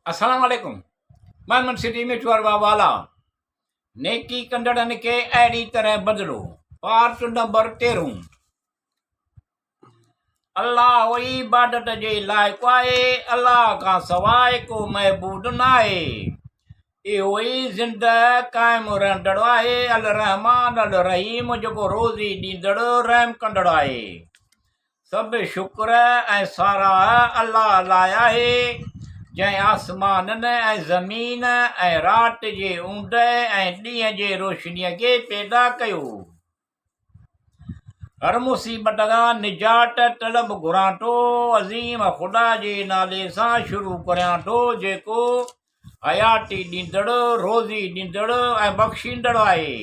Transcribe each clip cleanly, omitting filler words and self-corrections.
अस्सलाम वालेकुम। मैं सिटी में चुरवा वाला नेकी कंडड़न के अहिड़ी तरह बदिलो। Part number 13। अल्लाह ई इबादत जे लाइक़ु आहे, अल्लाह खां सवाइ को महबूद न आहे। इहो ई ज़िंदह क़ाइमु रहंदड़ आहे, अल रहमान अल रहीम, जेको रोज़ी ॾींदड़ रहम कंदड़ आहे। सभु शुक्र ऐं साराह अल्लाह लाइ आहे, जंहिं आसमाननि ऐं ज़मीन ऐं राति जे ऊंद ऐं ॾींहं जे रोशनीअ खे पैदा कयो। हर मुसीबत खां निजात तलब घुरां थो, अज़ीम ख़ुदा जे नाले सां शुरू करियां थो, जेको हयाती ॾींदड़, रोज़ी ॾींदड़ ऐं बख़्शींदड़ आहे।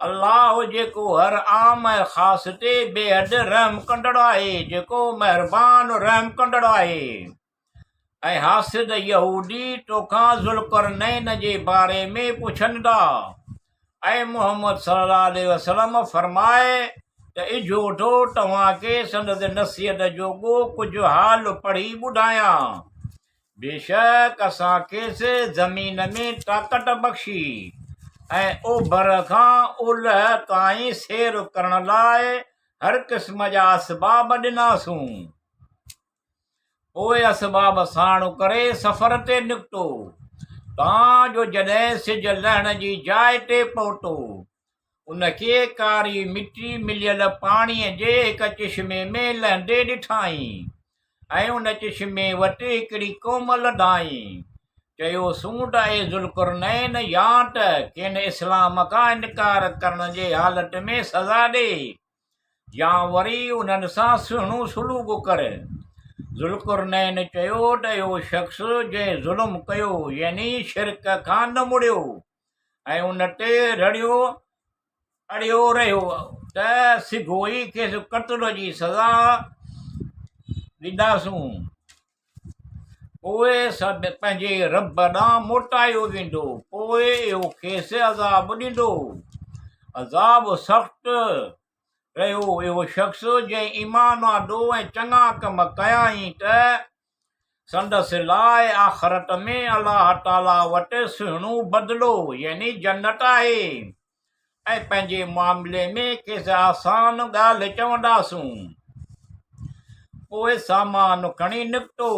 अल्लाह जेको हर आम ऐं ख़ासि ते बेहद रहम कंदड़ आहे, जेको महिरबान रहम कंदड़ आहे। ऐं हासिद यहूदी तोखां ज़ुल्करनैन जे बारे में पुछनि था, ऐं मुहम्मद सल्लल्लाहु अलैहि वसल्लम फरमाए त इजो थो तव्हांखे संदसि नसीहत जोॻो कुझु हाल पढ़ी ॿुधायां। बेशक असां खेसि ज़मीन में ताक़त बख़्शी ऐं ओभर खां ओलह ताईं सैर करण लाइ हर क़िस्म जा असबाब ॾिनासूं। पोइ असबाब साणु करे सफ़र ते निकितो, जो जॾहिं सिज लहण जी जाइ ते पहुतो, उनखे कारी मिटी मिलियल पाणीअ जे हिक चिश्मे में लहंदे ॾिठाई, ऐं उन चिश्मे वटि हिकिड़ी क़ौम लधाई। चयोसूं त ए ज़ुल्करनैन, या त किन इस्लाम खां इनकार करण जे हालत में सज़ा ॾे, या वरी उन्हनि सां सुहिणो सुलूक कर। ज़ुल्करनैन चयो त इहो शख़्स जंहिं ज़ुल्म कयो, यानी शिरक खां न मुड़ियो ऐं उन ते अड़ियो रहियो, त सिघो ई खेसि क़त्ल जी सज़ा ॾींदासूं। पोइ सभु पंहिंजे रब ॾांहुं मोटायो वेंदो, पोइ इहो खेसि अज़ाब ॾींदो। अज़ाब सख़्तु रहियो इहो शख़्स जंहिं ईमान आंदो ऐं चङा कम कयाई, त संदसि लाइ आख़िरत में अलाह ताला वटि सुहिणो बदिलो यानी जन्नत आहे, ऐं पंहिंजे मामले में खेसि आसान ॻाल्हि चवंदासूं। पोइ सामान खणी निकितो,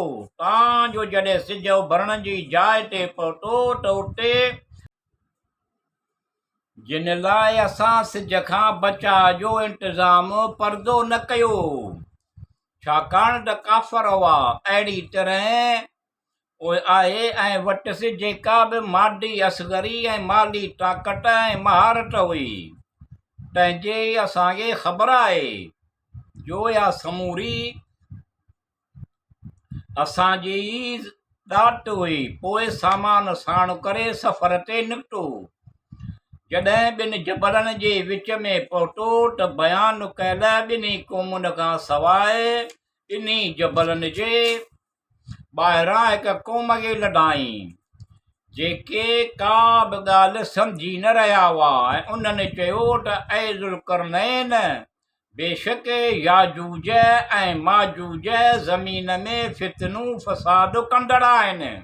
जो जॾहिं सिज उभरण जी जाइ ते पहुतो, त उते जिन लाइ असां सिज खां बचाव जो इंतज़ाम परदो न कयो, छाकाणि त काफ़र हुआ। अहिड़ी तरह आहे ऐं वटि जेका बि मादी असगरी ऐं माली ताक़त ऐं महारत हुई, तंहिंजे असांखे ख़बर आहे जो या समूरी असांजी ई ॾाट हुई। पोइ सामान साणु करे सफ़र ते निकितो, जॾहिं ॿिनि जबलनि जे विच में पहुतो, त बयानु कयल ॿिन्ही क़ौमुनि खां सवाइ ॿिन्ही जबलनि जे ॿाहिरां हिक क़ौम खे लधाई, जेके का बि ॻाल्हि सम्झी न रहिया हुआ। ऐं उन्हनि चयो त ऐ ज़ुल्करनैन, बेशक याजूज ऐं माजूज ज़मीन में फितनू फ़साद कंदड़ आहिनि।